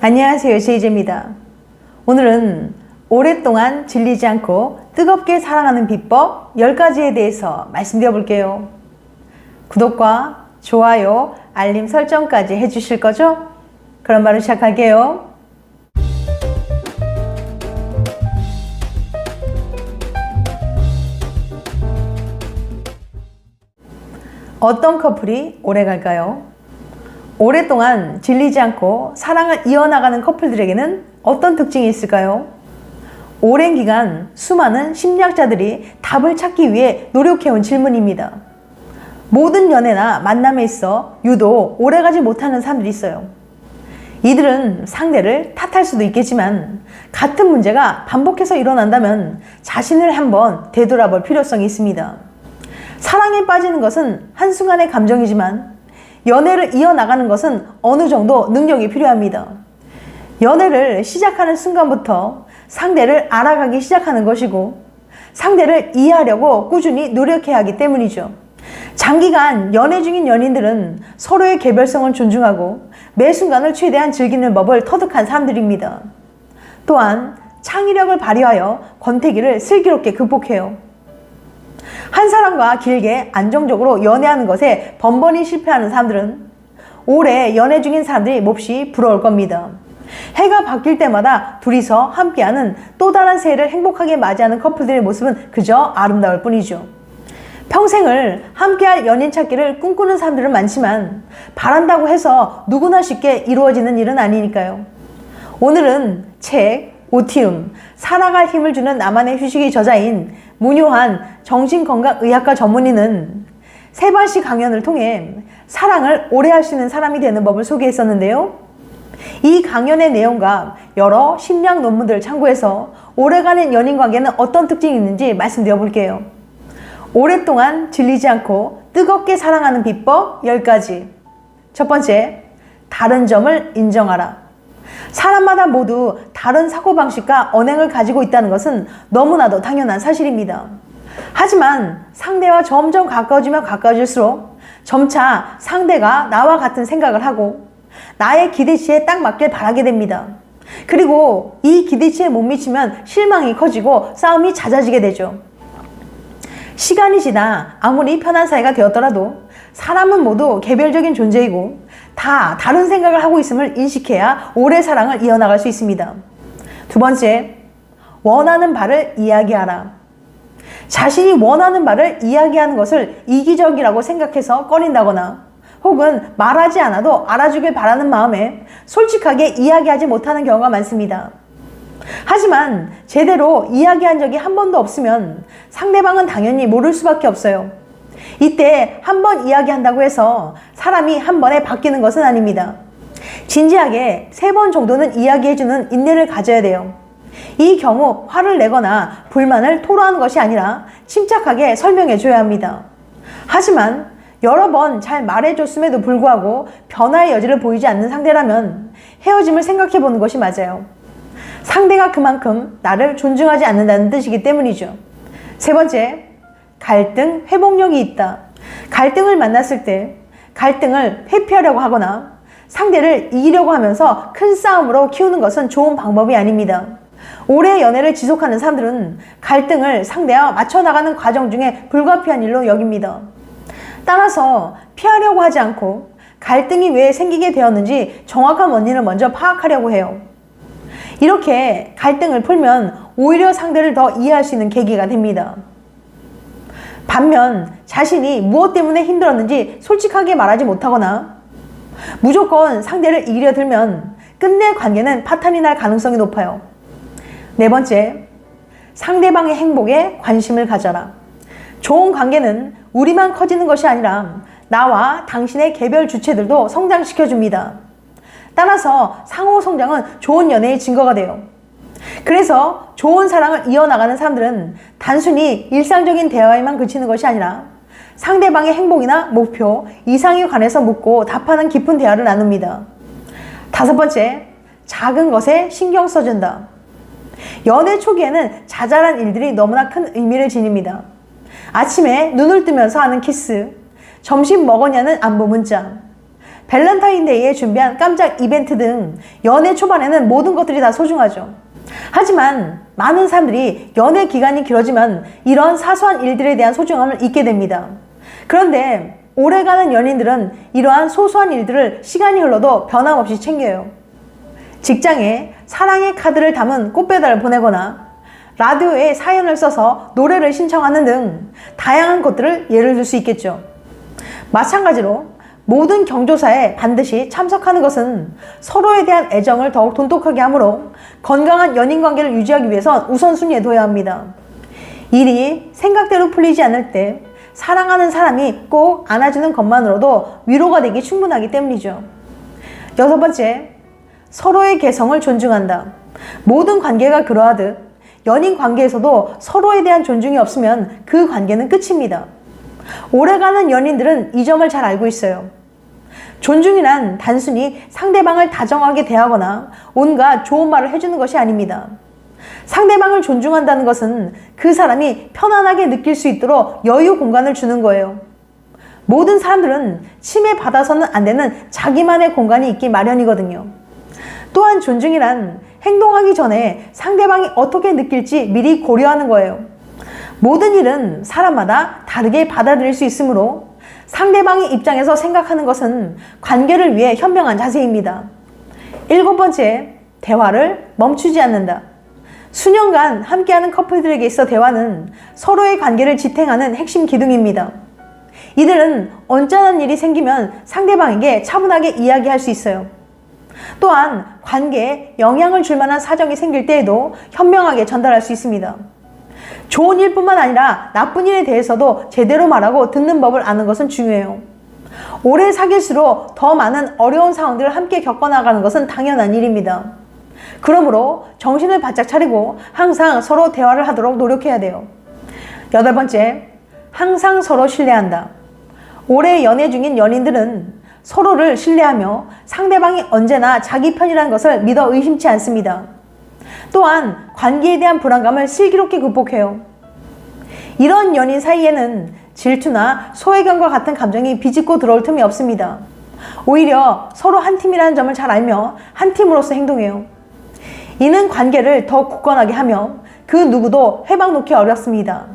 안녕하세요, 제이제입니다. 오늘은 오랫동안 질리지 않고 뜨겁게 사랑하는 비법 10가지에 대해서 말씀드려 볼게요. 구독과 좋아요, 알림 설정까지 해주실 거죠? 그럼 바로 시작할게요. 어떤 커플이 오래 갈까요? 오랫동안 질리지 않고 사랑을 이어나가는 커플들에게는 어떤 특징이 있을까요? 오랜 기간 수많은 심리학자들이 답을 찾기 위해 노력해온 질문입니다. 모든 연애나 만남에 있어 유독 오래가지 못하는 사람들이 있어요. 이들은 상대를 탓할 수도 있겠지만 같은 문제가 반복해서 일어난다면 자신을 한번 되돌아볼 필요성이 있습니다. 사랑에 빠지는 것은 한순간의 감정이지만 연애를 이어나가는 것은 어느 정도 능력이 필요합니다. 연애를 시작하는 순간부터 상대를 알아가기 시작하는 것이고 상대를 이해하려고 꾸준히 노력해야 하기 때문이죠. 장기간 연애 중인 연인들은 서로의 개별성을 존중하고 매 순간을 최대한 즐기는 법을 터득한 사람들입니다. 또한 창의력을 발휘하여 권태기를 슬기롭게 극복해요. 한 사람과 길게 안정적으로 연애하는 것에 번번이 실패하는 사람들은 오래 연애 중인 사람들이 몹시 부러울 겁니다. 해가 바뀔 때마다 둘이서 함께하는 또 다른 새해를 행복하게 맞이하는 커플들의 모습은 그저 아름다울 뿐이죠. 평생을 함께할 연인 찾기를 꿈꾸는 사람들은 많지만 바란다고 해서 누구나 쉽게 이루어지는 일은 아니니까요. 오늘은 책 오티움, 살아갈 힘을 주는 나만의 휴식의 저자인 문효한 정신건강의학과 전문의는 3번씩 강연을 통해 사랑을 오래 할 수 있는 사람이 되는 법을 소개했었는데요. 이 강연의 내용과 여러 심리학 논문들을 참고해서 오래가는 연인관계는 어떤 특징이 있는지 말씀드려 볼게요. 오랫동안 질리지 않고 뜨겁게 사랑하는 비법 10가지. 첫 번째, 다른 점을 인정하라. 사람마다 모두 다른 사고방식과 언행을 가지고 있다는 것은 너무나도 당연한 사실입니다. 하지만 상대와 점점 가까워지면 가까워질수록 점차 상대가 나와 같은 생각을 하고 나의 기대치에 딱 맞길 바라게 됩니다. 그리고 이 기대치에 못 미치면 실망이 커지고 싸움이 잦아지게 되죠. 시간이 지나 아무리 편한 사이가 되었더라도 사람은 모두 개별적인 존재이고 다 다른 생각을 하고 있음을 인식해야 오래 사랑을 이어나갈 수 있습니다. 두 번째, 원하는 바를 이야기하라. 자신이 원하는 바를 이야기하는 것을 이기적이라고 생각해서 꺼린다거나 혹은 말하지 않아도 알아주길 바라는 마음에 솔직하게 이야기하지 못하는 경우가 많습니다. 하지만 제대로 이야기한 적이 한 번도 없으면 상대방은 당연히 모를 수밖에 없어요. 이때 한 번 이야기한다고 해서 사람이 한 번에 바뀌는 것은 아닙니다. 진지하게 3번 정도는 이야기해주는 인내를 가져야 돼요. 이 경우 화를 내거나 불만을 토로하는 것이 아니라 침착하게 설명해줘야 합니다. 하지만 여러 번 잘 말해줬음에도 불구하고 변화의 여지를 보이지 않는 상대라면 헤어짐을 생각해보는 것이 맞아요. 상대가 그만큼 나를 존중하지 않는다는 뜻이기 때문이죠. 세 번째, 갈등 회복력이 있다. 갈등을 만났을 때 갈등을 회피하려고 하거나 상대를 이기려고 하면서 큰 싸움으로 키우는 것은 좋은 방법이 아닙니다. 오래 연애를 지속하는 사람들은 갈등을 상대와 맞춰나가는 과정 중에 불가피한 일로 여깁니다. 따라서 피하려고 하지 않고 갈등이 왜 생기게 되었는지 정확한 원인을 먼저 파악하려고 해요. 이렇게 갈등을 풀면 오히려 상대를 더 이해할 수 있는 계기가 됩니다. 반면 자신이 무엇 때문에 힘들었는지 솔직하게 말하지 못하거나 무조건 상대를 이기려 들면 끝내 관계는 파탄이 날 가능성이 높아요. 네 번째, 상대방의 행복에 관심을 가져라. 좋은 관계는 우리만 커지는 것이 아니라 나와 당신의 개별 주체들도 성장시켜줍니다. 따라서 상호 성장은 좋은 연애의 증거가 돼요. 그래서 좋은 사랑을 이어나가는 사람들은 단순히 일상적인 대화에만 그치는 것이 아니라 상대방의 행복이나 목표, 이상에 관해서 묻고 답하는 깊은 대화를 나눕니다. 다섯 번째, 작은 것에 신경 써준다. 연애 초기에는 자잘한 일들이 너무나 큰 의미를 지닙니다. 아침에 눈을 뜨면서 하는 키스, 점심 먹었냐는 안부 문자, 밸런타인데이에 준비한 깜짝 이벤트 등 연애 초반에는 모든 것들이 다 소중하죠. 하지만 많은 사람들이 연애 기간이 길어지면 이런 사소한 일들에 대한 소중함을 잊게 됩니다. 그런데 오래가는 연인들은 이러한 소소한 일들을 시간이 흘러도 변함없이 챙겨요. 직장에 사랑의 카드를 담은 꽃배달을 보내거나 라디오에 사연을 써서 노래를 신청하는 등 다양한 것들을 예를 들 수 있겠죠. 마찬가지로 모든 경조사에 반드시 참석하는 것은 서로에 대한 애정을 더욱 돈독하게 하므로 건강한 연인관계를 유지하기 위해선 우선순위에 둬야 합니다. 일이 생각대로 풀리지 않을 때 사랑하는 사람이 꼭 안아주는 것만으로도 위로가 되기 충분하기 때문이죠. 6번째, 서로의 개성을 존중한다. 모든 관계가 그러하듯 연인 관계에서도 서로에 대한 존중이 없으면 그 관계는 끝입니다. 오래가는 연인들은 이 점을 잘 알고 있어요. 존중이란 단순히 상대방을 다정하게 대하거나 온갖 좋은 말을 해주는 것이 아닙니다. 상대방을 존중한다는 것은 그 사람이 편안하게 느낄 수 있도록 여유 공간을 주는 거예요. 모든 사람들은 침해받아서는 안 되는 자기만의 공간이 있기 마련이거든요. 또한 존중이란 행동하기 전에 상대방이 어떻게 느낄지 미리 고려하는 거예요. 모든 일은 사람마다 다르게 받아들일 수 있으므로 상대방의 입장에서 생각하는 것은 관계를 위해 현명한 자세입니다. 7번째, 대화를 멈추지 않는다. 수년간 함께하는 커플들에게 있어 대화는 서로의 관계를 지탱하는 핵심 기둥입니다. 이들은 언짢은 일이 생기면 상대방에게 차분하게 이야기할 수 있어요. 또한 관계에 영향을 줄 만한 사정이 생길 때에도 현명하게 전달할 수 있습니다. 좋은 일뿐만 아니라 나쁜 일에 대해서도 제대로 말하고 듣는 법을 아는 것은 중요해요. 오래 사귈수록 더 많은 어려운 상황들을 함께 겪어나가는 것은 당연한 일입니다. 그러므로 정신을 바짝 차리고 항상 서로 대화를 하도록 노력해야 돼요. 8번째, 항상 서로 신뢰한다. 오래 연애 중인 연인들은 서로를 신뢰하며 상대방이 언제나 자기 편이라는 것을 믿어 의심치 않습니다. 또한 관계에 대한 불안감을 슬기롭게 극복해요. 이런 연인 사이에는 질투나 소외감과 같은 감정이 비집고 들어올 틈이 없습니다. 오히려 서로 한 팀이라는 점을 잘 알며 한 팀으로서 행동해요. 이는 관계를 더 굳건하게 하며 그 누구도 회방 놓기 어렵습니다.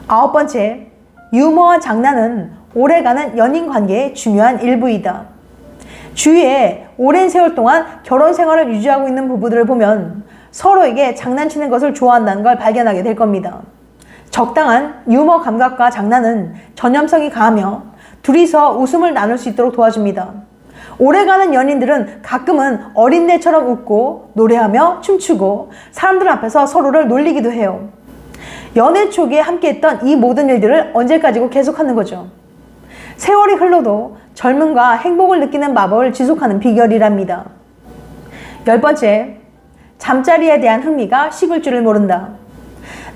9번째, 유머와 장난은 오래가는 연인 관계의 중요한 일부이다. 주위에 오랜 세월 동안 결혼 생활을 유지하고 있는 부부들을 보면 서로에게 장난치는 것을 좋아한다는 걸 발견하게 될 겁니다. 적당한 유머 감각과 장난은 전염성이 강하며 둘이서 웃음을 나눌 수 있도록 도와줍니다. 오래가는 연인들은 가끔은 어린애처럼 웃고 노래하며 춤추고 사람들 앞에서 서로를 놀리기도 해요. 연애 초기에 함께했던 이 모든 일들을 언제까지고 계속하는 거죠. 세월이 흘러도 젊음과 행복을 느끼는 마법을 지속하는 비결이랍니다. 10번째, 잠자리에 대한 흥미가 식을 줄을 모른다.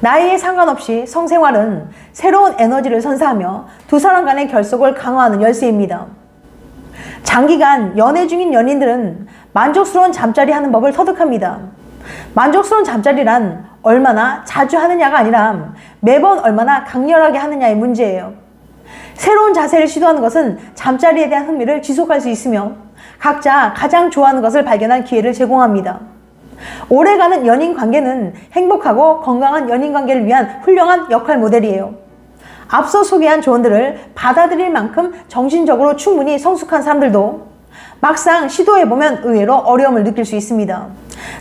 나이에 상관없이 성생활은 새로운 에너지를 선사하며 두 사람 간의 결속을 강화하는 열쇠입니다. 장기간 연애 중인 연인들은 만족스러운 잠자리 하는 법을 터득합니다. 만족스러운 잠자리란 얼마나 자주 하느냐가 아니라 매번 얼마나 강렬하게 하느냐의 문제예요. 새로운 자세를 시도하는 것은 잠자리에 대한 흥미를 지속할 수 있으며 각자 가장 좋아하는 것을 발견할 기회를 제공합니다. 오래가는 연인 관계는 행복하고 건강한 연인 관계를 위한 훌륭한 역할 모델이에요. 앞서 소개한 조언들을 받아들일 만큼 정신적으로 충분히 성숙한 사람들도 막상 시도해보면 의외로 어려움을 느낄 수 있습니다.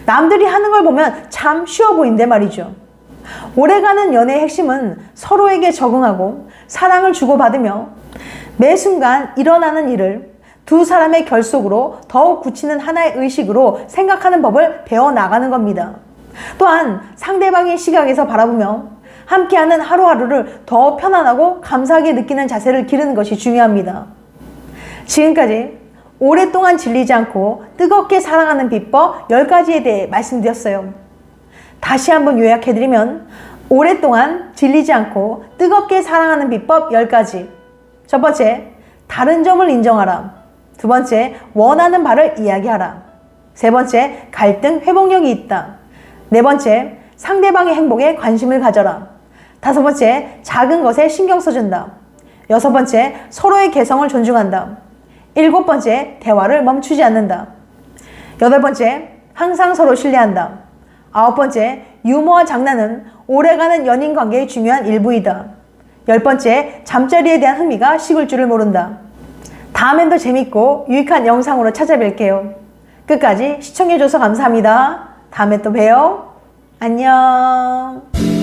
남들이 하는 걸 보면 참 쉬워 보이는데 말이죠. 오래가는 연애의 핵심은 서로에게 적응하고 사랑을 주고받으며 매 순간 일어나는 일을 두 사람의 결속으로 더욱 굳히는 하나의 의식으로 생각하는 법을 배워나가는 겁니다. 또한 상대방의 시각에서 바라보며 함께하는 하루하루를 더 편안하고 감사하게 느끼는 자세를 기르는 것이 중요합니다. 지금까지 오랫동안 질리지 않고 뜨겁게 사랑하는 비법 10가지에 대해 말씀드렸어요. 다시 한번 요약해드리면 오랫동안 질리지 않고 뜨겁게 사랑하는 비법 10가지. 첫 번째, 다른 점을 인정하라. 두 번째, 원하는 바를 이야기하라. 세 번째, 갈등 회복력이 있다. 네 번째, 상대방의 행복에 관심을 가져라. 다섯 번째, 작은 것에 신경 써준다. 여섯 번째, 서로의 개성을 존중한다. 7번째, 대화를 멈추지 않는다. 8번째, 항상 서로 신뢰한다. 9번째, 유머와 장난은 오래가는 연인 관계의 중요한 일부이다. 10번째, 잠자리에 대한 흥미가 식을 줄을 모른다. 다음엔 더 재밌고 유익한 영상으로 찾아뵐게요. 끝까지 시청해줘서 감사합니다. 다음에 또 봬요. 안녕.